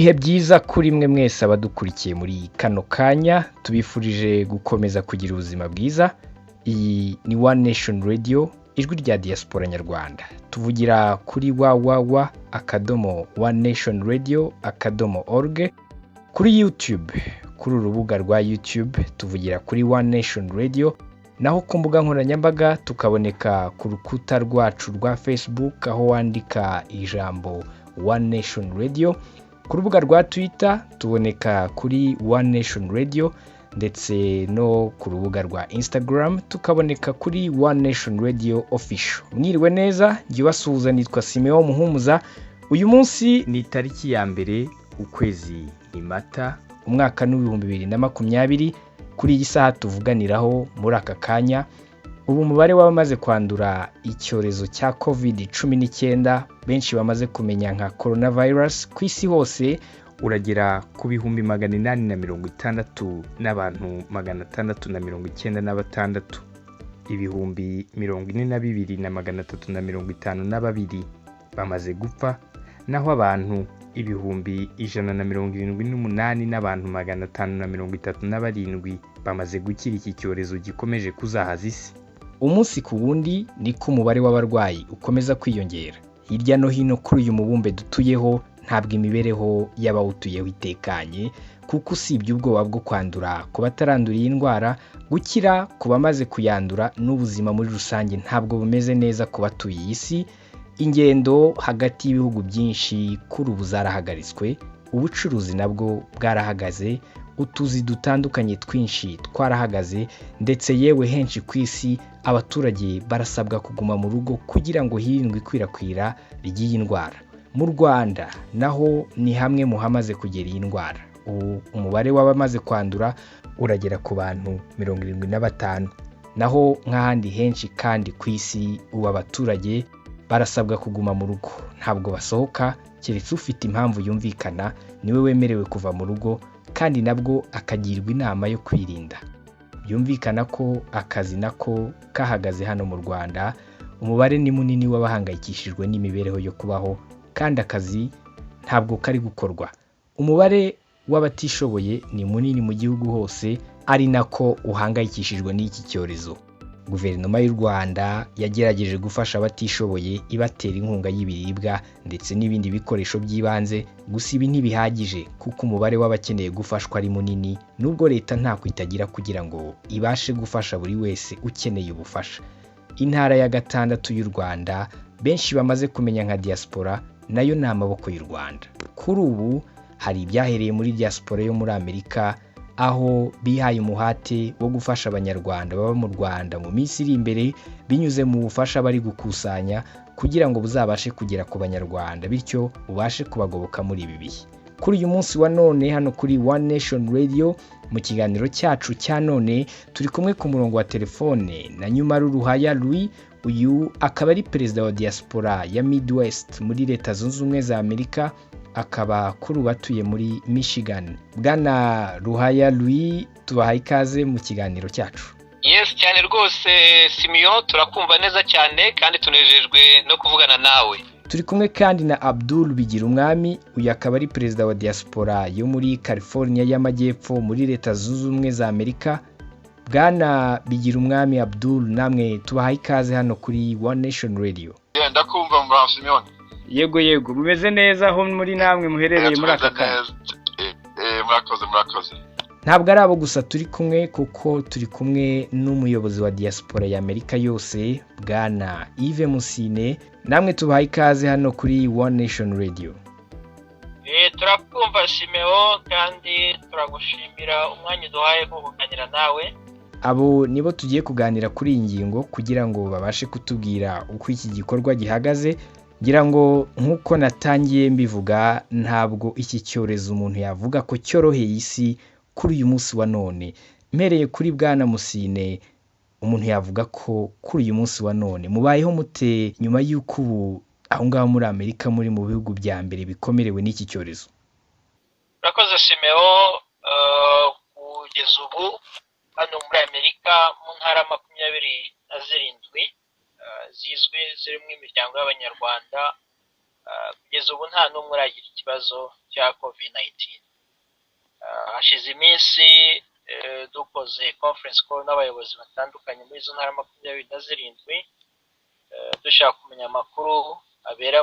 ibihe byiza kuri mwe mwese abadukurikiye muri kano kanya tubifurije gukomeza kugira ubuzima bwiza. Iyi ni One Nation Radio, ijwi rya diaspora nyarwanda. Tuvugira kuri www.onenationradio.org, kuri YouTube, kuri urubuga rwa YouTube tuvugira kuri One Nation Radio, naho ku mbuga nkoranyambaga tukaboneka ku rukuta rwacu rwa Facebook aho wandika ijambo One Nation Radio. Ku rubuga rwa Twitter tuboneka kuri One Nation Radio, ndetse no ku rubuga rwa Instagram tukaboneka kuri One Nation Radio Official. Mwiriwe neza, njye nitwa Simeon Muhumuza. Uyu munsi ni tariki ya mbere ukwezi ni Mata, umwaka ni 2020. Kuri iyi saha tuvuganiraho muri aka kanya, ubu umubare w'abamaze kwandura icyorezo cya COVID-19 benshi bamaze kumenya nka coronavirus ku isi hose uragera ku bihumbi 860 n'abantu 696, ibihumbi 42,352 bamaze gupfa, naho abantu ibihumbi 178 n'abantu 537 bamaze gukira iki cyorezo gikomeje kuzahaza isi. Umunsi ku wundi niko umubare w'abarwayi ukomeza kwiyongera hirya no hino kuri uyu mubumbe dutuyeho. Ntabwo imibereho y'abawutuyeho itekanye, kuko usibye ubwoba bwo kwandura ku bataranduriye indwara, gukira ku bamaze kuyandura n'ubuzima muri rusange ntabwo bumeze neza ku batuye iyi si. Ingendo hagati y'ibihugu byinshi kuri ubu zarahagaritswe, ubucuruzi nabwo bwarahagaze, utuzi dutandukanye twinshi twarahagaze, ndetse yewe henshi ku isi abaturage barasabwa kuguma mu rugo kugira ngo hirindwe ikwirakwira ry'iyi ndwara. Mu Rwanda naho ni hamwe mu hamaze kugera iyi ndwara. Umubare w'abamaze kwandura uragera ku bantu 75, naho nk'ahandi henshi kandi ku isi ubu abaturage barasabwa kuguma mu rugo, ntabwo basohoka keretse ufite impamvu yumvikana niwe wemerewe kuva mu rugo, kandi nabwo akagirwa inama yo kwirinda. Byumvikana ko akazi nako kahagaze hano mu Rwanda. Umubare ni munini w'abahangayikishijwe n'imibereho yo kubaho, kandi akazi ntabwo kari gukorwa. Umubare w'abatishoboye ni munini mu gihugu hose, ari nako uhangayikishijwe n'iki cyorezo. Guverinoma y'u Rwanda yagerageje gufasha abatishoboye ibatera inkunga y'ibiribwa ndetse n'ibindi bikoresho by'ibanze, gusa ibi ntibihagije kuko umubare w'abakeneye gufashwa ari munini, nubwo leta nta kwitagira kugira ngo ibashe gufasha buri wese ukeneye ubufasha. Intara ya 6 y'u Rwanda benshi bamaze kumenya nka diaspora, nayo ni amaboko y'u Rwanda. Kuri ubu hari ibyahereye muri diaspora yo muri Amerika, aho bihaye umuhate wo gufasha abanyarwanda baba mu Rwanda mu minsi iri imbere binyuze mu bufasha bari gukusanya kugira ngo buzabashe kugera ku banyarwanda, bityo ubashe kubagoboka muri ibi bihe. Kuri uyu munsi wa none hano kuri One Nation Radio, mu kiganiro cyacu cya none turi kumwe ku murongo wa telefone na Nyumaru Ruhaya Louis. Uyu akaba ari perezida wa diaspora ya Midwest muri Leta Zunze Ubumwe za Amerika, akaba kuri batuye muri Michigan. Bwana Ruhaya Louis, tubahaye ikaze mu kiganiro cyacu. Yes cyane rwose Simeon, turakumva neza cyane kandi tunejejwe no kuvugana nawe. Turi kumwe kandi na Abdul Bigirumwami. Uyu akaba ari perezida wa diaspora yo muri California y'Amajyepfo muri Leta Zunze Ubumwe za Amerika. Bwana Bigirumwami Abdul, namwe tubahaye ikaze hano kuri One Nation Radio. Ndakumva mba Simeon. Yego bumeze neza aho muri namwe muherereye muri aka kanya. Murakoze. Ntabwo ari abo gusa turi kumwe, kuko turi kumwe n'umuyobozi wa diaspora ya Amerika yose, Bwana Yves Musine. Namwe tubahaye ikaze hano kuri One Nation Radio. Turakumva Simeon, kandi turagushimira umwanya duhaye wo kuganira nawe. Abo nibo tugiye kuganira kuri iyi ngingo kugira ngo babashe kutubwira uko iki gikorwa gihagaze. Ngira ngo nk'uko natangiye mbivuga, ntabwo iki cyorezo umuntu yavuga ko cyoroheye isi kuri uyu munsi wa none. Mpereye kuri Bwana Musine, umuntu yavuga ko kuri uyu munsi wa none mubayeho mute nyuma y'uko ubu aho ngaho muri Amerika muri mu bihugu bya mbere bikomerewe n'iki cyorezo? Urakoze Simeon. Kugeza ubu hano muri Amerika mu ntara 27 zizwi zirimo imiryango y'abanyarwanda, kugeza kugeza ubu nta n'umwe uragira ikibazo cya COVID-19. Hashize iminsi dukoze conference call n'abayobozi batandukanye muri izo ntara 27 dushaka kumenya amakuru abera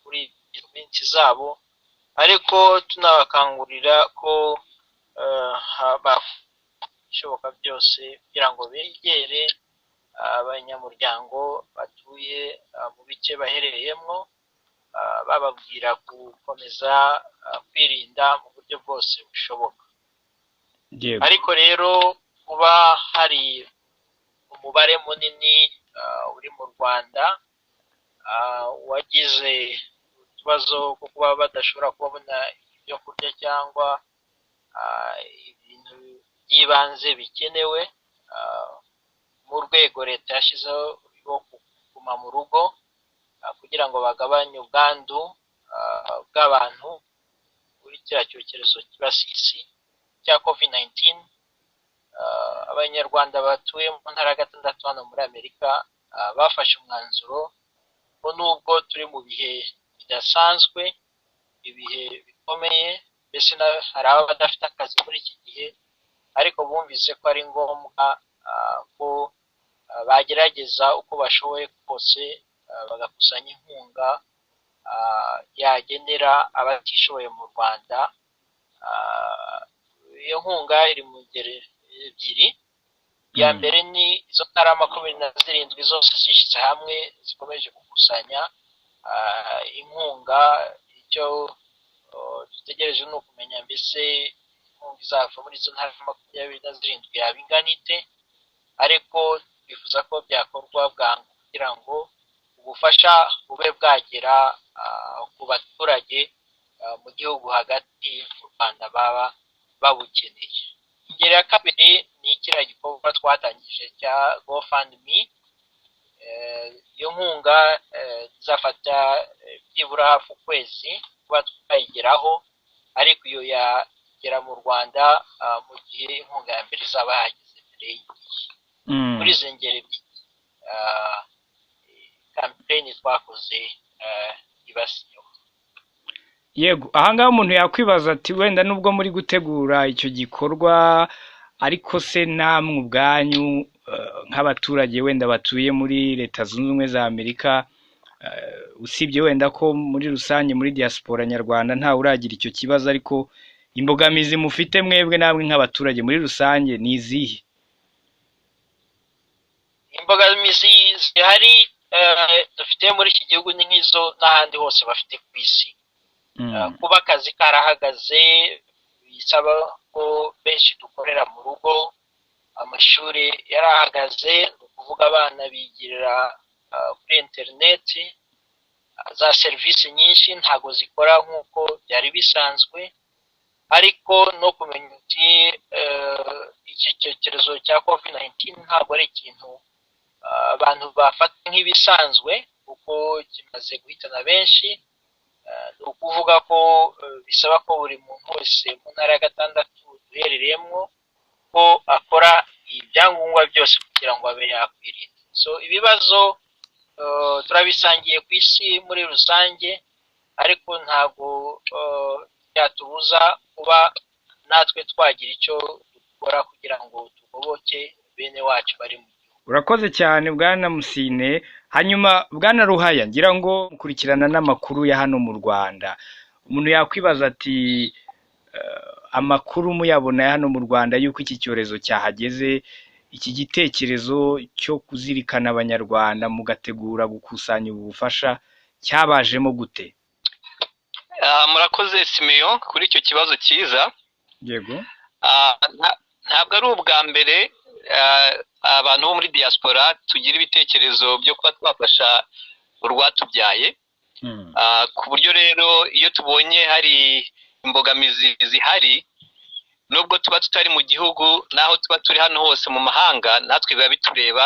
kuri izo minsi zabo, ariko tunabakangurira ko ishoboka byose kugira ngo begere abanyamuryango batuye mu bice baherereyemo, bababwira gukomeza kwirinda mu buryo bwose bushoboka. Ariko rero kuba hari umubare munini uri mu Rwanda wagize ikibazo cyo kuba badashobora kubona ibyo kurya cyangwa ibintu by'ibanze bikenewe, mu rwego leta yashyizeho rwo kuguma mu rugo kugira ngo bagabanye ubwandu bw'abantu kuri kiriya cyorezo cyibasiye isi cya COVID-19. Abanyarwanda batuye mu ntara ya 6 hano muri Amerika bafashe umwanzuro ko nubwo turi mu bihe bidasanzwe, ibihe bikomeye, mbese hari aba badafite akazi muri iki gihe, ariko bumvise ko ari ngombwa ko bagerageza uko bashoboye kose bagakusanya inkunga yagenera abatishoboye mu Rwanda. Iyo nkunga iri mu ngeri ebyiri. Ya mbere ni izo ntara 27 zose zishyize hamwe zikomeje gukusanya inkunga. Icyo dutegereje ni ukumenya mbese inkunga izava muri izo ntara 27 yaba ingana ite, ariko bifuza ko byakorwa bwangu kugira ngo ubufasha bube bwagera ku baturage mu gihugu hagati mu Rwanda baba babukeneye. Ingeri ya kabiri ni kiriya gikorwa twatangije cya GoFundMe. Iyo nkunga izafata byibura hafi ukwezi kuba twayigeraho, ariko iyo yagera mu Rwanda mu gihe inkunga ya mbere izaba yageze mbere y'igihe. Muri izo ngeri campaign twakoze ibasiyo. Yego, ahangaha umuntu yakwibaza ati wenda nubwo muri gutegura icyo gikorwa, ariko se namwe ubwanyu nk'abaturage wenda batuye muri Leta Zunze Ubumwe za Amerika, usibye wenda ko muri rusange muri diaspora nyarwanda ntawe uragira icyo kibazo, ariko imbogamizi mufite mwebwe namwe nk'abaturage muri rusange ni izihe? Imbogamizi zihari dufite muri iki gihugu ni nk'izo n'ahandi hose bafite ku isi. Kuba akazi karahagaze bisaba ko benshi dukorera mu rugo, amashuri yarahagaze, ni ukuvuga abana bigirira kuri interineti, za serivisi nyinshi ntago zikora nk'uko byari bisanzwe. Ariko no kumenya uti iki cyorezo cya COVID-19 ntabwo ari ikintu abantu bafata nk'ibisanzwe, kuko kimaze guhitana benshi. Ni ukuvuga ko bisaba ko buri muntu wese mu ntara ya 6 duherereyemo ko akora ibyangombwa byose kugira ngo abe yakwirinda. So ibibazo turabisangiye ku isi muri rusange, ariko ntabwo byatubuza kuba natwe twagira icyo dukora kugira ngo tugoboke bene wacu bari mu gihugu. Urakoze cyane Bwana Musine. Hanyuma Bwana Ruhaya, ngira ngo mukurikirana n'amakuru ya hano mu Rwanda, umuntu yakwibaza ati amakuru muyabona ya hano mu Rwanda yuko iki cyorezo cyahageze, iki gitekerezo cyo kuzirikana abanyarwanda mugategura gukusanya ubufasha cyabajemo gute? Murakoze Simeon kuri icyo kibazo cyiza. Yego. Ntabwo ari ubwa mbere abantu bo muri diaspora tugira ibitekerezo byo kuba twafasha urwatubyaye. Ku buryo rero iyo tubonye hari imbogamizi zihari, nubwo tuba tutari mu gihugu naho tuba turi hano hose mu mahanga, natwe biba bitureba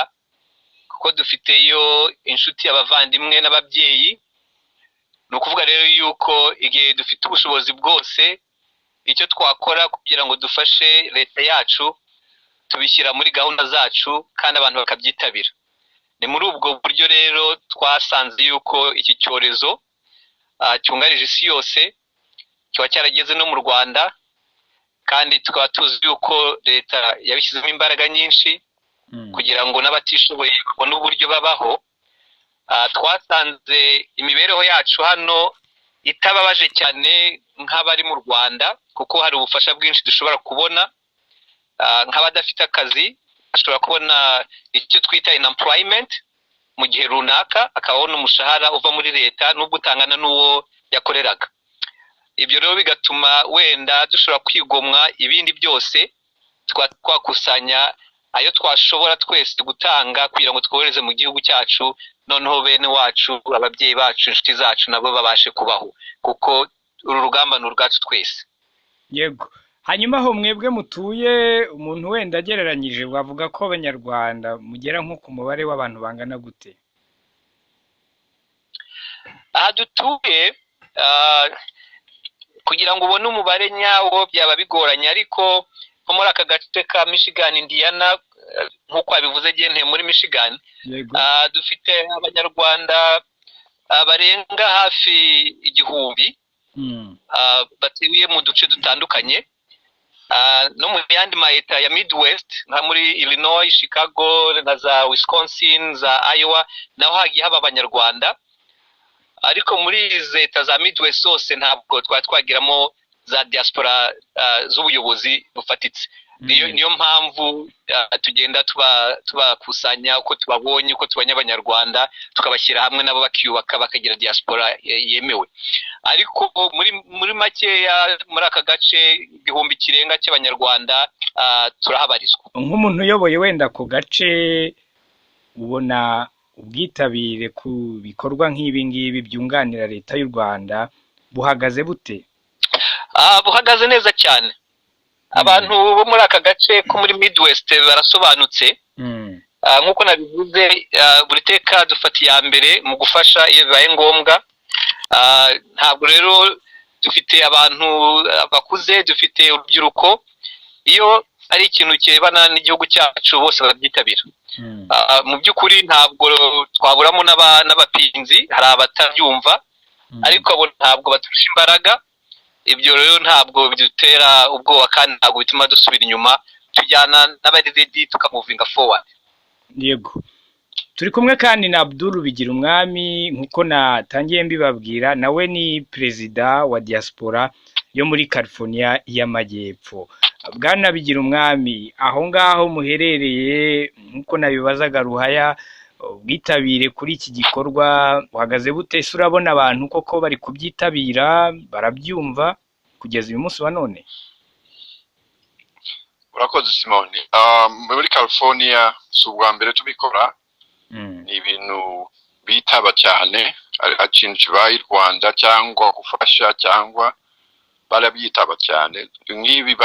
kuko dufiteyo inshuti, abavandimwe n'ababyeyi. Ni ukuvuga rero yuko igihe dufite ubushobozi bwose, icyo twakora kugira ngo dufashe leta yacu tubishyira muri gahunda zacu kandi abantu bakabyitabira. Ni muri ubwo buryo rero twasanze yuko iki cyorezo cyungarije isi yose, kiba cyarageze no mu Rwanda, kandi tukaba tuzi yuko leta yabishyizemo imbaraga nyinshi kugira ngo n'abatishoboye babone uburyo babaho. Twasanze imibereho yacu hano itababaje cyane nk'abari mu Rwanda, kuko hari ubufasha bwinshi dushobora kubona. Nk'abadafite akazi ashobora kubona icyo twita unemployment mu gihe runaka, akabona umushahara uva muri leta nubwo utangana n'uwo yakoreraga. Ibyo rero bigatuma wenda dushobora kwigomwa ibindi byose, twakusanya ayo twashobora twese gutanga kugira ngo twohereze mu gihugu cyacu, noneho bene wacu, ababyeyi bacu, inshuti zacu nabo babashe kubaho, kuko uru rugamba ni urwacu twese. Yego. Hanyuma aho mwebwe mutuye, umuntu wenda agereranyije wavuga ko abanyarwanda mugera nko ku mubare w'abantu bangana gute? Aha dutuye kugira ngo ubone umubare nyawo byaba bigoranye, ariko nko muri aka gace ka Michigan, Indiana, nk'uko wabivuze genteye muri Michigan, dufite abanyarwanda barenga hafi 1,000 batuye mu duce dutandukanye, no mu yandi maheta ya Midwest nka muri Illinois, Chicago na za Wisconsin, za Iowa, naho hagiye haba abanyarwanda. Ariko muri leta za Midwest zose ntabwo twagiramo za diaspora z'ubuyobozi bufatitse. Niyo mpamvu tugenda tubakusanya uko tubabonye, uko tubanye abanyarwanda, tukabashyira hamwe nabo bakiyubaka bakagira diaspora yemewe. Ariko muri makeya muri aka gace 1,000 kirenga cy'abanyarwanda turahabarizwa. Nk'umuntu uyoboye wenda ku gace, ubona ubwitabire ku bikorwa nk'ibi ngibi byunganira leta y'u Rwanda buhagaze bute? Buhagaze neza cyane. Abantu bo muri aka gace ko muri Midwest barasobanutse. Nk'uko nabivuze, buri teka dufata iya mbere mu gufasha iyo bibaye ngombwa. Ntabwo rero dufite abantu bakuze, dufite urubyiruko. Iyo ari ikintu kirebana n'igihugu cyacu bose barabyitabira. Mu by'ukuri ntabwo twaburamo n'abapinzi, hari abatabyumva, ariko abo ntabwo baturusha imbaraga. Ibyo rero ntabwo bidutera ubwoba, kandi ntabwo bituma dusubira inyuma, tujyana n'abari ready tukamuvinga forward. Yego. Turi kumwe kandi na Abdul Bigirumwami, nkuko natangiye mbibabwira, nawe ni perezida wa diaspora yo muri California y'Amajyepfo. Bwana Bigirumwami, aho ngaho muherereye, nkuko nabibazaga Ruhaya, ubwitabire kuri iki gikorwa buhagaze bute? Urabona abantu koko bari kubyitabira, barabyumva kugeza uyu munsi wa none? Urakoze Simone. Muri California subwa mbere tubikora, ni ibintu bitaba cyane, acinci bayi Rwanda cyangwa gufasha cyangwa barabyitaba cyane. Ngibi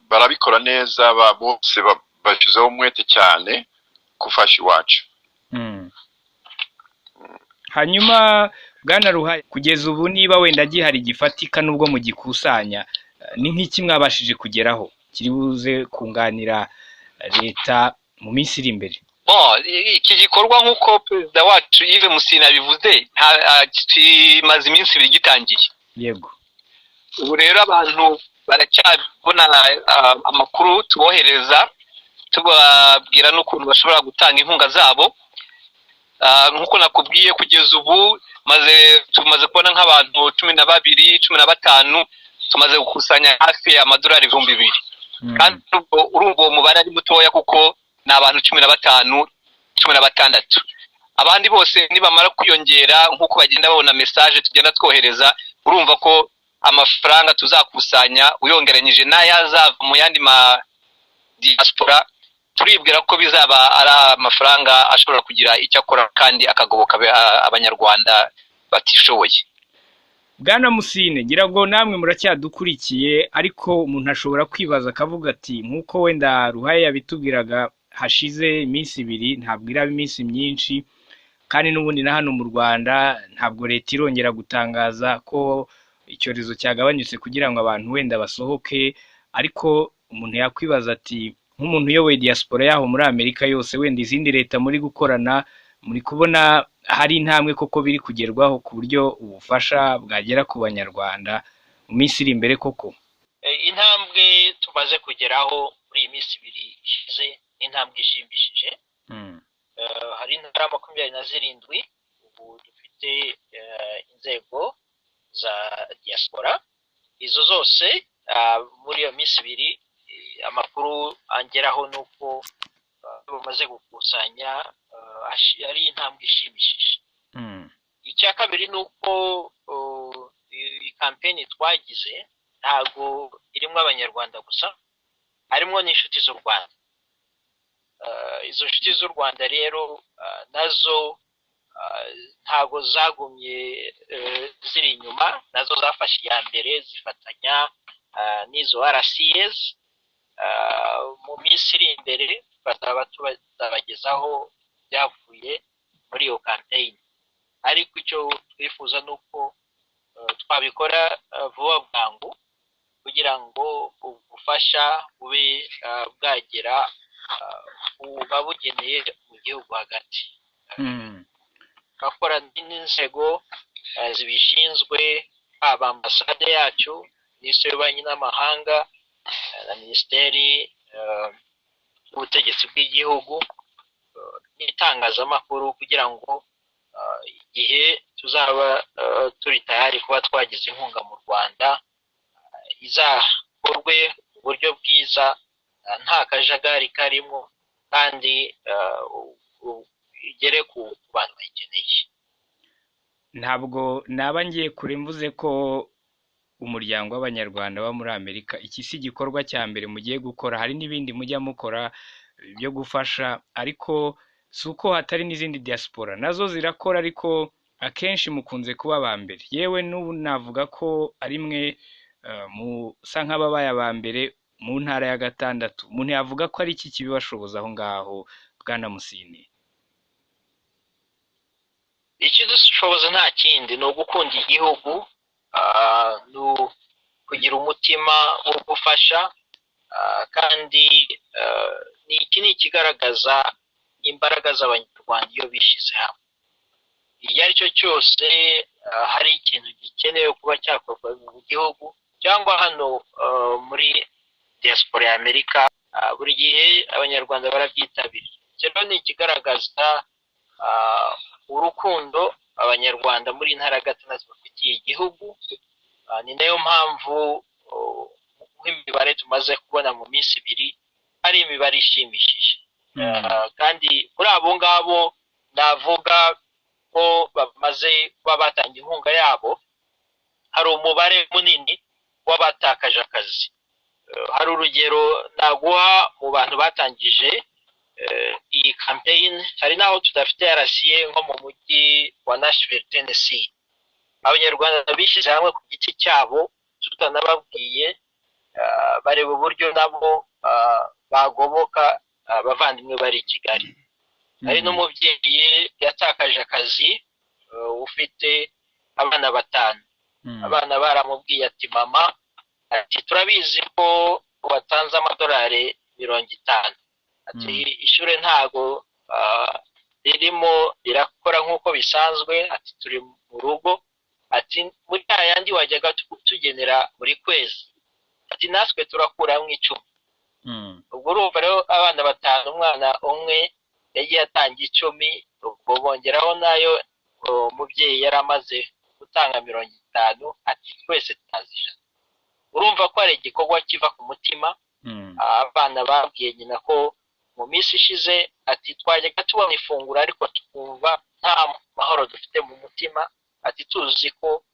barabikora neza, bose bashizeho umwete cyane kufasha iwacu. Hanyuma Bwana Ruhaya, kugeza ubu niba wenda gihari gifatika nubwo mu gikusanya, ni nk'iki mwabashije kugeraho kiri buze kunganira leta mu minsi iri imbere? Iki gikorwa nk'uko perezida wacu Yves Musina bivuze, kimaze iminsi 2 gitangiye. Yego. Ubu rero abantu baracyabona amakuru tubohereza, tubabwira n'ukuntu bashobora gutanga inkunga zabo. Nk'uko nakubwiye, kugeza ubu tumaze kubona nk'abantu 12, 15 tumaze gukusanya hafi $2,000 kandi urumva uwo mubare ari mutoya, kuko ni abantu 15, 16. Abandi bose nibamara kwiyongera, nk'uko bagenda babona message tugenda twohereza, urumva ko amafaranga tuzakusanya uyongeranyije n'ayazava mu yandi ma diaspora, turibwira ko bizaba ari amafaranga ashobora kugira icyo akora kandi akagoboka abanyarwanda batishoboye. Bwana Musine, ngira ngo namwe muracyadukurikiye, ariko umuntu ashobora kwibaza akavuga ati, nk'uko wenda Ruhaya yabitubwiraga hashize iminsi 2, ntabwo iraba iminsi myinshi, kandi n'ubundi na hano mu Rwanda ntabwo leta irongera gutangaza ko icyorezo cyagabanyutse kugira ngo abantu wenda basohoke. Ariko umuntu yakwibaza ati, nk'umuntu uyoboye diaspora yaho muri Amerika yose, wenda izindi leta muri gukorana, muri kubona hari intambwe koko biri kugerwaho ku buryo ubufasha bwagera ku banyarwanda mu minsi iri imbere koko? Intambwe tumaze kugeraho muri iyi minsi ibiri ishize ni intambwe ishimishije. Hari intara 27 ubu dufite inzego za diaspora. Izo zose muri iyo minsi ibiri amakuru angeraho nuko bamaze gukusanya ari intambwe ishimishije. Icya kabiri nuko iyi kampeni twagize ntago irimo abanyarwanda gusa, harimo n'inshuti z'u Rwanda. Izo nshuti z'u Rwanda rero nazo ntago zagumye ziri inyuma, nazo zafashe iya mbere zifatanya n'izo RCS. Mu minsi iri imbere bazaba tubagezaho byavuye muri iyo campaign, ariko icyo twifuza ni uko twabikora vuba bwangu kugira ngo ubufasha bube bwagera babugeneye mu gihugu hagati. Bakora n'inzego zibishinzwe, haba ambasade yacu, minisiteri y'ububanyi n'amahanga na minisiteri y'ubutegetsi bw'igihugu n'itangazamakuru, kugira ngo igihe tuzaba turi tayari kuba twagize inkunga mu Rwanda izakorwe mu buryo bwiza, nta kajagari karimo, kandi igere ku bantu bayikeneye. Ntabwo naba ngiye kure mvuze ko umuryango w'abanyarwanda bo muri Amerika iki si igikorwa cya mbere mugiye gukora, hari n'ibindi mujya mukora byo gufasha, ariko si uko hatari n'izindi diaspora nazo zirakora, ariko akenshi mukunze kuba aba mbere. Yewe n'ubu navuga ko ari mwe musa nk'ababaye aba mbere mu ntara ya 6. Umuntu yavuga ko ari iki kibibashoboza aho ngaho, Bwana Musini? Ikidushoboza nta kindi ni ugukunda igihugu, ni kugira umutima wo gufasha, kandi iki ni ikigaragaza imbaraga z'abanyarwanda iyo bishyize hamwe. Iyo ari cyo cyose hari ikintu gikenewe kuba cyakorwa mu gihugu cyangwa hano muri diaspora ya Amerika, buri gihe abanyarwanda barabyitabira. Rero ni ikigaragaza urukundo abanyarwanda muri ntara ya 6 bafitiye igihugu. Ni nayo mpamvu nk'imibare tumaze kubona mu minsi ibiri ari imibare ishimishije. Kandi kuri abo ngabo navuga ko bamaze kuba batangiye inkunga yabo, hari umubare munini w'abatakaje akazi. Hari urugero naguha mu bantu batangije iyi campaign, hari naho tudafite RCA nko mu mujyi wa Nashville, Tennessee. Abanyarwanda bishyize hamwe ku giti cyabo tutanababwiye, bareba uburyo nabo bagoboka abavandimwe bari i Kigali. Hari n'umubyeyi yatakaje akazi ufite abana 5. Abana baramubwiye ati mama, ati turabizi ko watanze amadolari 50, ati ishure ntago ririmo rirakora nk'uko bisanzwe, ati turi mu rugo, ati muri yandi wajyaga tugenera buri kwezi, ati natwe turakuramo 10. Ubwo urumva rero abana 5, umwana umwe yagiye atanga 10, ubwo bongeraho nayo umubyeyi yari amaze gutanga 50, ati twese tazija. Urumva ko ari igikorwa kiva ku mutima. Abana babwiye nyina ko mu minsi ishize ati twajyaga tubona ifunguro ariko tukumva nta mahoro dufite mu mutima, ati tuzi ko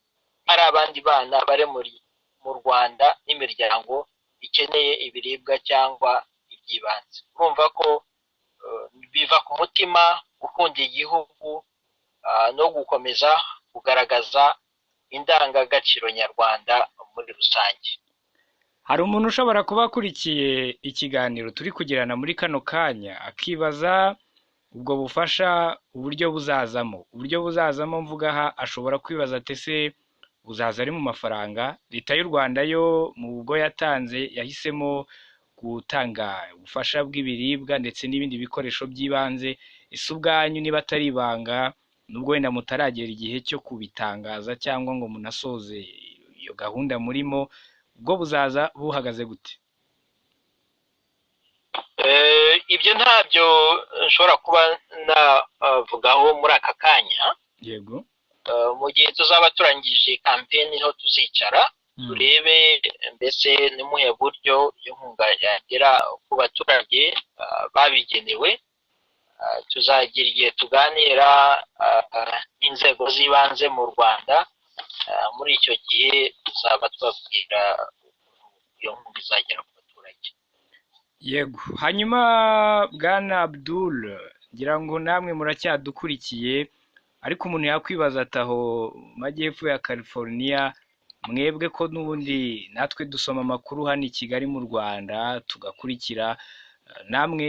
hari abandi bana bare mu Rwanda n'imiryango ikeneye ibiribwa cyangwa iby'ibanze. Urumva ko biva ku mutima, gukunda igihugu no gukomeza kugaragaza indangagaciro nyarwanda muri rusange. Hari umuntu ushobora kuba akurikiye ikiganiro turi kugirana muri kano kanya akibaza ubwo bufasha uburyo buzazamo mvuga aha, ashobora kwibaza ati ese buzaza ari mu mafaranga? Leta y'u Rwanda yo mu bwo yatanze yahisemo gutanga ubufasha bw'ibiribwa ndetse n'ibindi bikoresho by'ibanze. Ese ubwanyu niba atari ibanga nubwo wenda mutaragera igihe cyo kubitangaza cyangwa ngo munasoze iyo gahunda murimo, ubwo buzaza buhagaze gute? Ibyo ntabyo nshobora kuba navugaho muri aka kanya. Yego. Mu gihe tuzaba turangije kampeni niho tuzicara turebe mbese ni muhe buryo iyo nkunga yagera ku baturage babigenewe. Tuzagira igihe tuganira n'inzego z'ibanze mu Rwanda. Muri icyo gihe tuzaba twabwira iyo nkunga izagera ku baturage. Yego. Hanyuma Bwana Abdul, ngira ngo namwe muracyadukurikiye, ariko umuntu yakwibaza ataho majyepfo ya California, mwebwe ko n'ubundi natwe dusoma amakuru hano i Kigali mu Rwanda tugakurikira, namwe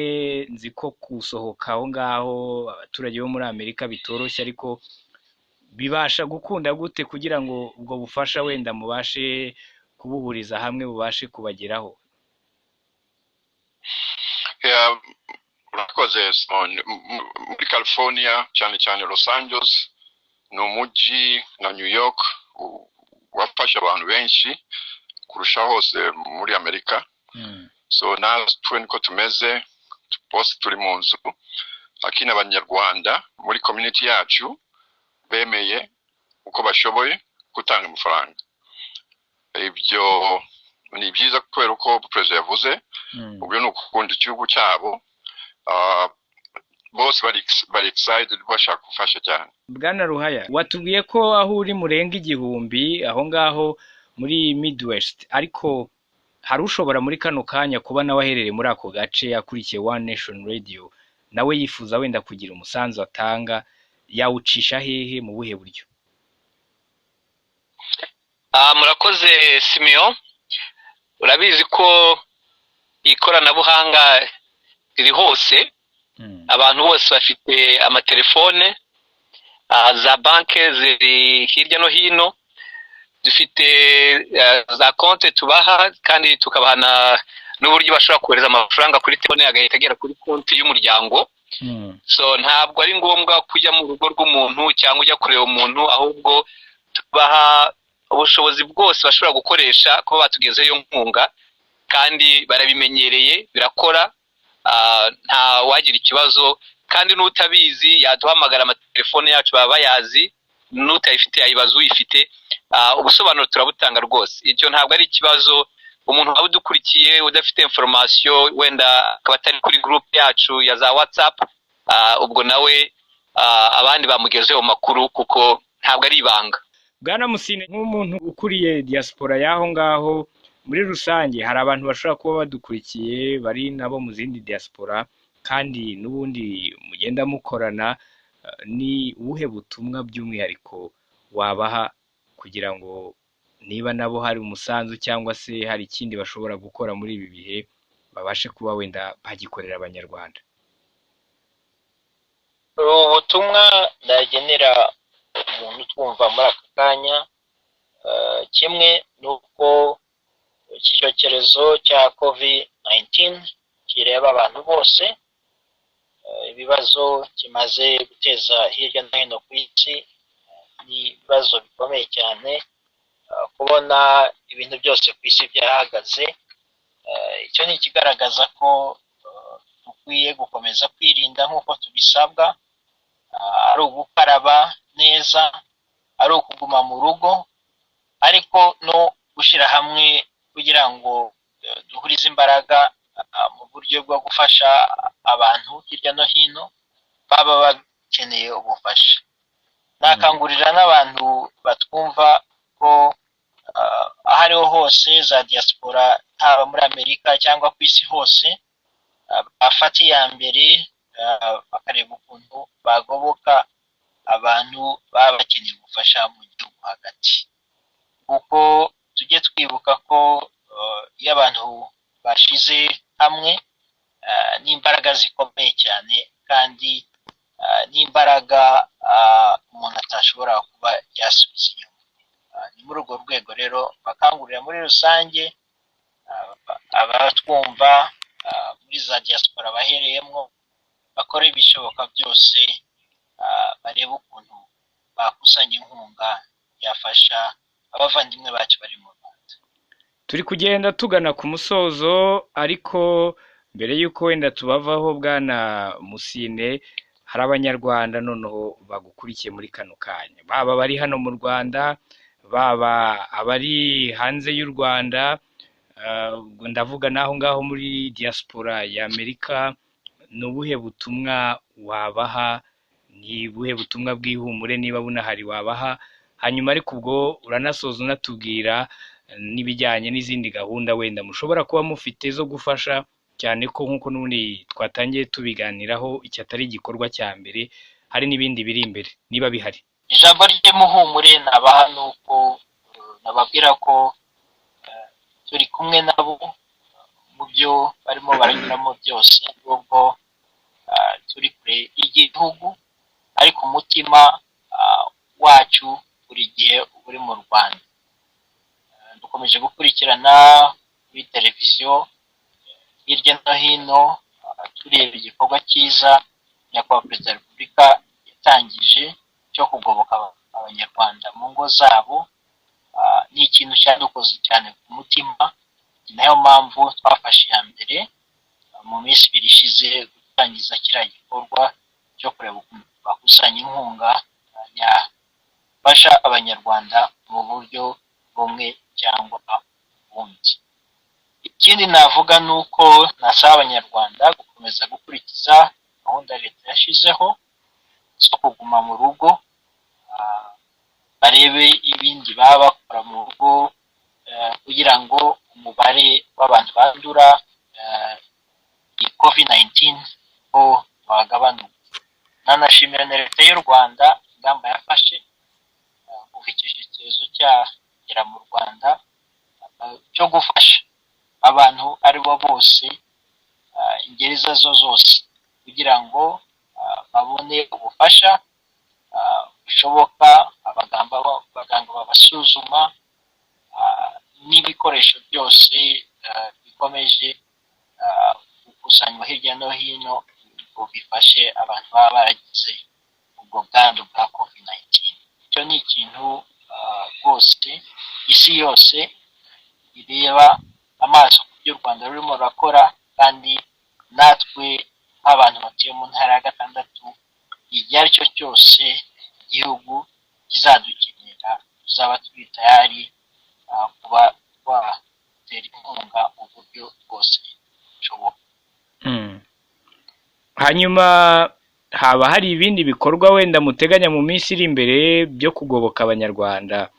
nzi ko kusohoka aho ngaho abaturage bo muri Amerika bitoroshye, ariko bibasha gukunda gute kugira ngo ubwo bufasha wenda mubashe kubuhuriza hamwe bubashe kubageraho? urakoze Simon. Muri California cyane cyane Los Angeles ni umujyi na New York wafasha abantu benshi kurusha hose muri Amerika. So natwe niko tumeze, bose turi mu nzu, akina abanyarwanda muri community yacu bemeye uko bashoboye gutanga amafaranga. Ibyo ni byiza kubera uko Perezida yavuze, ubwo ni ukukunda igihugu cyabo. Bose bari excited, bashaka gufasha cyane. Bwana Ruhaya, watubwiye ko aho uri murenga 1000 aho ngaho muri Midwest, ariko hari ushobora muri kano kanya kuba nawe aherereye muri ako gace akurikiye One Nation Radio, nawe yifuza wenda kugira umusanzu atanga, yawucisha hehe mu buhe buryo? Murakoze Simeon. Urabizi ko ikoranabuhanga riri hose, abantu bose bafite amatelefone, za banke ziri hirya no hino, dufite za konti tubaha kandi tukabahana n'uburyo bashobora kohereza amafaranga kuri telefone agahita agera kuri konti y'umuryango. So ntabwo ari ngombwa kujya mu rugo rw'umuntu cyangwa ujya kureba umuntu, ahubwo tubaha ubushobozi bwose bashobora gukoresha kuba batugezeyo nkunga, kandi barabimenyereye, birakora. Nta wagira ikibazo, kandi n'utabizi yaduhamagara, amatelefone yacu baba bayazi, n'utayifite yayibaza uyifite. Ubusobanuro turabutanga rwose, icyo ntabwo ari ikibazo. Umuntu waba udukurikiye udafite information wenda akaba atari kuri group yacu ya za WhatsApp, ubwo nawe abandi bamugezeho makuru kuko ntabwo ari ibanga. Bwana Musine, nk'umuntu ukuriye diaspora yaho ngaho muri rusange, hari abantu bashobora kuba badukurikiye bari nabo mu zindi diaspora kandi n'ubundi mugenda mukorana, ni ubuhe butumwa by'umwihariko wabaha kugira ngo niba nabo hari umusanzu cyangwa se hari ikindi bashobora gukora muri ibi bihe babashe kuba wenda bagikorera abanyarwanda? Ubutumwa ndagenera umuntu twumva muri aka kanya, kimwe nuko iki cyorezo cya COVID-19 kireba abantu bose, ibibazo kimaze guteza hirya no hino ku isi ni ibibazo bikomeye cyane. Kubona ibintu byose ku isi byahagaze, icyo ni ikigaragaza ko dukwiye gukomeza kwirinda nk'uko tubisabwa, ari ugukaraba neza, ari ukuguma mu rugo, ariko no gushyira hamwe kugira ngo duhurize imbaraga mu buryo bwo gufasha abantu hirya no hino baba bakeneye ubufasha. Nakangurira n'abantu batwumva ko aho ariho hose za diaspora, haba muri Amerika cyangwa ku isi hose, bafata iya mbere bakareba ukuntu bagoboka abantu baba bakeneye ubufasha mu gihugu hagati, kuko tujye twibuka ko iyo abantu bashize hamwe n'imbaraga zikomeye cyane, kandi n'imbaraga umuntu atashobora kuba yasubiza inyuma. Ni muri urwo rwego rero bakangurira muri rusange abatwumva muri za diaspora bahereyemo, bakora ibishoboka byose barebe ukuntu bakusanya inkunga yafasha abavandimwe bacu bari mu Rwanda. turi kugenda tugana ku musozo, ariko mbere y'uko wenda tubavaho bwana Musine, hari abanyarwanda noneho bagukurikiye muri kano kanya, baba bari hano mu Rwanda, baba abari hanze y'u Rwanda, ndavuga naho ngaho muri diaspora ya Amerika. Ni ubuhe butumwa wabaha? Ni ubuhe butumwa bw'ihumure niba bunahari wabaha? Hanyuma ariko ubwo uranasoza unatubwira n'ibijyanye n'izindi gahunda wenda mushobora kuba mufite zo gufasha, cyane ko nk'uko n'ubundi twatangiye tubiganiraho iki atari igikorwa cya mbere, hari n'ibindi biri imbere niba bihari. Ijambo ry'umuhumure nabaha ni uko nababwira ko turi kumwe nabo mu byo barimo baranyuramo byose, nubwo turi kure y'igihugu, ariko umutima wacu buri gihe uri mu Rwanda. Dukomeje gukurikirana kuri televiziyo hirya no hino, tureba igikorwa cyiza nyakubahwa perezida wa repubulika yatangije cyo kugoboka abanyarwanda mu ngo zabo. Ni ikintu cyadukoze cyane ku mutima, ni nayo mpamvu twafashe iya mbere mu minsi ibiri ishize gutangiza kiriya gikorwa cyo kureba ukuntu bakusanya inkunga yafasha abanyarwanda mu buryo bumwe cyangwa ubundi. Ikindi navuga ni uko nasaba abanyarwanda gukomeza gukurikiza gahunda leta yashyizeho zo kuguma mu rugo, barebe ibindi baba bakora mu rugo kugira ngo umubare w'abantu bandura iyi COVID-19 ko wagabanuka. Nanashimira na leta y'u Rwanda ingamba yafashe kuva icyerekezo cyagera mu Rwanda cyo gufasha abantu ari bo bose, ingeri zo zose, kugira ngo babone ubufasha bushoboka. Abaganga babasuzuma n'ibikoresho byose bikomeje gukusanywa hirya no hino ngo bifashe abantu baba baragize ubwo bwandu bwa COVID-19. Icyo ni ikintu rwose isi yose ireba amaso ku byo u Rwanda rurimo rurakora, kandi natwe nk'abantu batuye mu ntara ya gatandatu, igihe ari cyo cyose igihugu kizadukenera tuzaba turi tayari kuba twatera inkunga uburyo bwose bushoboka. Hanyuma haba hari ibindi bikorwa wenda muteganya mu minsi iri imbere byo kugoboka abanyarwanda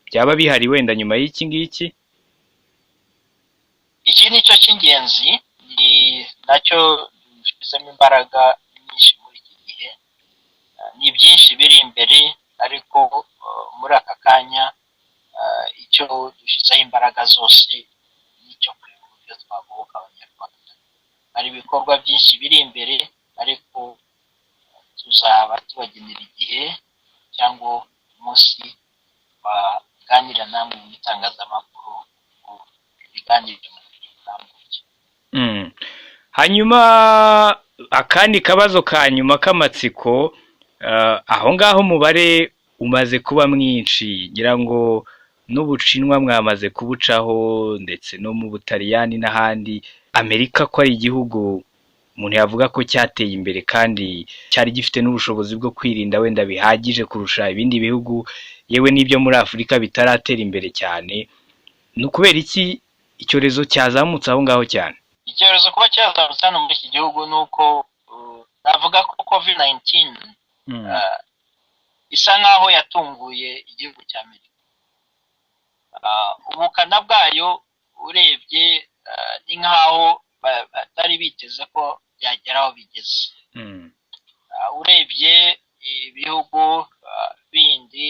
byaba bihari wenda nyuma y'iki ngiki? Iki ni cyo cy'ingenzi, ni nacyo dushyizemo imbaraga nyinshi muri iki gihe. Ni byinshi biri imbere, ariko muri aka kanya icyo dushyizeho imbaraga zose ni icyo kureba uburyo twagoboka abanyarwanda. Hari ibikorwa byinshi biri imbere, ariko tuzaba tubagenera igihe cyangwa umunsi baganira namwe mu itangazamakuru ngo biganire mu buryo burambuye. Hanyuma akandi kabazo ka nyuma k'amatsiko, aho ngaho umubare umaze kuba mwinshi, ngira ngo n'Ubushinwa mwamaze kubucaho, ndetse no mu Butaliyani n'ahandi. Amerika ko ari igihugu umuntu yavuga ko cyateye imbere kandi cyari gifite n'ubushobozi bwo kwirinda wenda bihagije kurusha ibindi bihugu, yewe n'ibyo muri Afurika bitaratera imbere cyane. Ni ukubera iki icyorezo cyazamutse aho ngaho cyane? Icyorezo kuba cyazamutse hano muri iki gihugu ni uko navuga ko COVID-19 isa nk'aho yatunguye igihugu cya Amerika. Ubukana bwayo urebye ni nk'aho batari biteze ko byagera aho bigeze. Urebye ibihugu bindi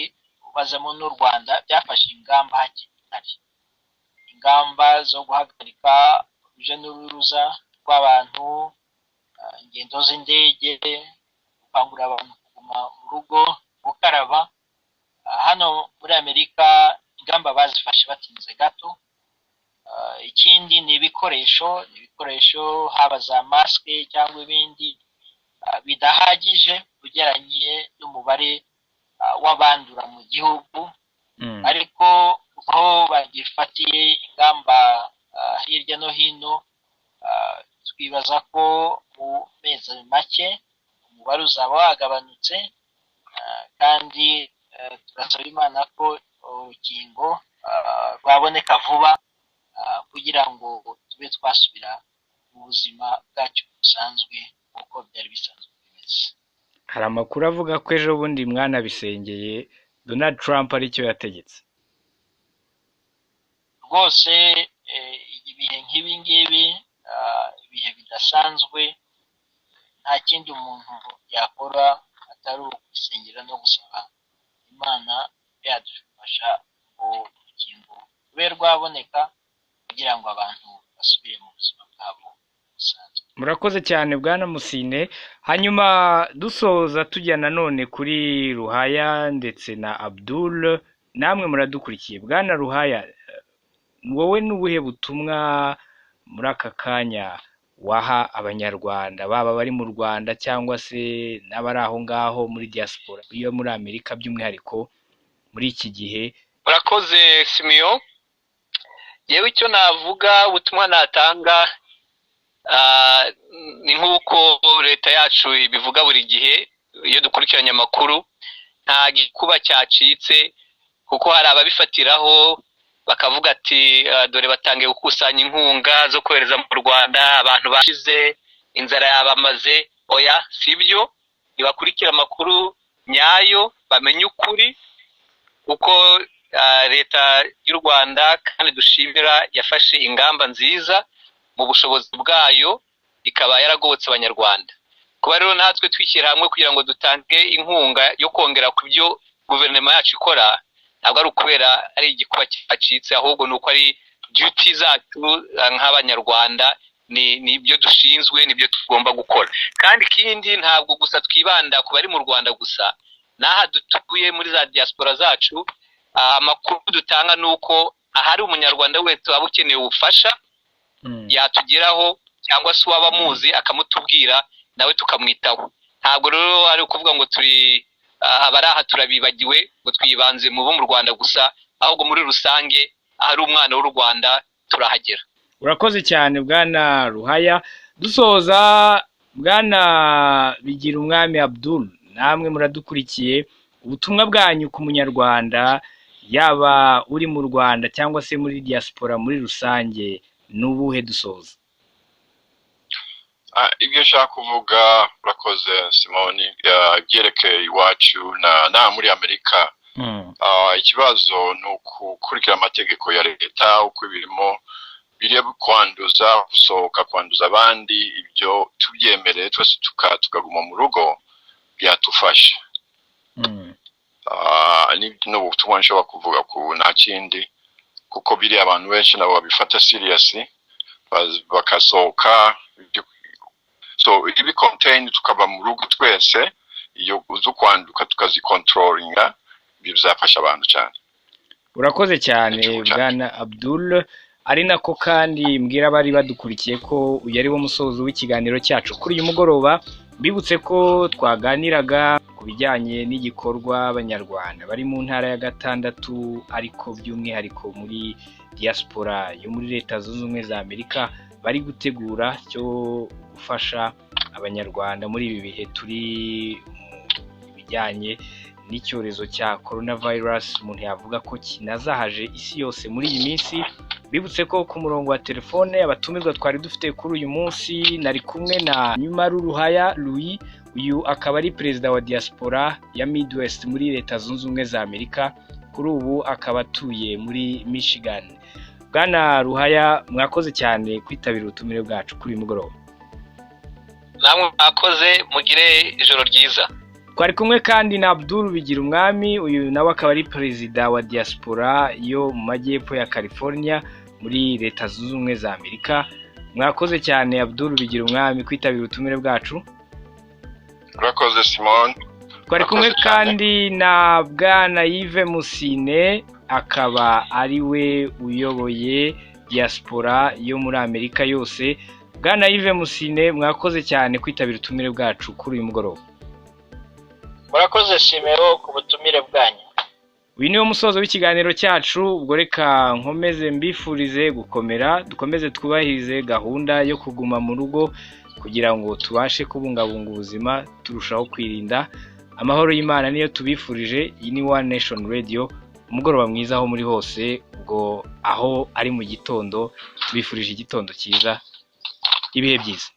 ubazemo n'u Rwanda byafashe ingamba hakiri kare, ingamba zo guhagarika urujya n'uruza rw'abantu, ingendo z'indege, gukangurira abantu kuguma mu rugo, gukaraba. Hano muri Amerika ingamba bazifashe batinze gato. Ikindi ni ibikoresho haba za masike cyangwa ibindi bidahagije ugereranyije n'umubare w'abandura mu gihugu, ariko aho bagifatiye ingamba hirya no hino, twibaza ko mu mezi make umubare uzaba wagabanutse, kandi turasaba Imana ko urukingo rwaboneka vuba kugira ngo tube twasubira mu buzima bwacu busanzwe uko byari bisanzwe bimeze. Hari amakuru avuga ko ejo bundi mwana bisengeye Donald Trump aricyo yategetse. Rwose ibihe nk'ibi ngibi, ibihe bidasanzwe, nta kindi umuntu yakora atari ukwisengera no gusaba Imana yadufasha ngo urukingo rube rwaboneka kugira ngo abantu basubire mu buzima bwabo busanzwe. Murakoze cyane Bwana Musine. Hanyuma dusoza tujya nanone kuri Ruhaya ndetse na Abdul, namwe muradukurikiye. Bwana Ruhaya, wowe n'ubuhe butumwa muri aka kanya waha abanyarwanda baba bari mu Rwanda cyangwa se n'abari aho ngaho muri diaspora iyo muri Amerika by'umwihariko muri iki gihe? Murakoze Simeon. Yewe icyo navuga, ubutumwa natanga ni nk'uko leta yacu ibivuga buri gihe iyo dukurikiranye amakuru, nta gikuba cyacitse, kuko hari ababifatiraho bakavuga ati dore batangiye gukusanya inkunga zo kohereza mu Rwanda, abantu bashize, inzara yabamaze. Oya, sibyo. Nibakurikira amakuru nyayo, bamenye ukuri, kuko leta y'u Rwanda kandi dushimira yafashe ingamba nziza mu bushobozi bwayo, ikaba yaragobotse abanyarwanda. Kuba rero natwe twishyira hamwe kugira ngo dutange inkunga yo kongera ku byo guverinoma yacu ikora, ntabwo ari ukubera ari igikuba cyacitse, ahubwo ni uko ari duty zacu nk'abanyarwanda, ni ibyo dushinzwe, nibyo tugomba gukora. Kandi ikindi, ntabwo gusa twibanda ku bari mu Rwanda gusa, n'aha dutuye muri za diaspora zacu, amakuru dutanga ni uko ahari umunyarwanda wese waba ukeneye ubufasha yatugeraho, cyangwa se waba amuzi akamutubwira, nawe tukamwitaho. Ntabwo rero ari ukuvuga ngo turi abari aha turabibagiwe, ngo twibanze mu bo mu Rwanda gusa, ahubwo muri rusange ahari umwana w'u Rwanda turahagera. Urakoze cyane Bwana Ruhaya. Dusoza, Bwana Bigirumwami Abdul, namwe muradukurikiye, ubutumwa bwanyu ku munyarwanda yaba uri mu Rwanda cyangwa se muri diaspora muri rusange n'ubuhe dusoza? Ibyo nshaka kuvuga, urakoze Simoni, byerekeye iwacu na muri Amerika. Ikibazo ni ukukurikira amategeko ya leta uko birimo, bireba kwanduza, gusohoka, kwanduza abandi, ibyo tubyemereye twese tukaguma mu rugo byatufasha. N'ubutumwa nshobora kuvuga ku nta kindi, kuko biri abantu benshi nabo babifata serious, bakasohoka, so ibi contain tukaba mu rugo twese, iyo uzo kwanduka tukazicontrollinga, bizafasha abantu cyane. Urakoze cyane Bwana Abdul. Ari nako kandi mbwira bari badukurikiye ko uyu ari wo musozo w'ikiganiro cyacu kuri uyu mugoroba. Bibutse ko twaganiraga ku bijyanye n'igikorwa abanyarwanda bari mu ntara ya gatandatu, ariko by'umwihariko muri diaspora yo muri Leta Zunze Ubumwe za Amerika, bari gutegura cyo gufasha abanyarwanda muri ibi bihe turi mu bijyanye n'icyorezo cya coronavirus. Umuntu yavuga ko kinazahaje isi yose muri iyi minsi. Bibutse ko ku murongo wa telefone abatumirwa twari dufite kuri uyu munsi, nari kumwe na Nyumaru Ruhaya Louis, uyu akaba ari perezida wa diaspora ya Midwest muri Leta Zunze Ubumwe za Amerika, kuri ubu akaba atuye muri Michigan. Bwana Ruhaya, mwakoze cyane kwitabira ubutumire bwacu kuri uyu mugoroba. Namwe mwakoze, mugire ijoro ryiza. Twari kumwe kandi na Abdul Bigirumwami, uyu nawe akaba ari perezida wa diaspora yo mu majyepfo ya California muri Leta Zunze Ubumwe za Amerika. Mwakoze cyane Abdul Bigirumwami kwitabira ubutumire bwacu. Urakoze Simon. Twari kumwe kandi na Bwana Yves Musine, akaba ari we uyoboye diaspora yo muri Amerika yose. Bwana Yves Musine, mwakoze cyane kwitabira ubutumire bwacu kuri uyu mugoroba. murakoze Simeo ku butumire bwanyu. Uyu niwo musozo w'ikiganiro cyacu, ubwo reka nkomeze mbifurize gukomera, dukomeze twubahirize gahunda yo kuguma mu rugo kugira ngo tubashe kubungabunga ubuzima, turushaho kwirinda. Amahoro y'Imana niyo tubifurije. Iyi ni One Nation Radio, umugoroba mwiza aho muri hose, ubwo aho ari mu gitondo tubifurije igitondo cyiza, ibihe byiza.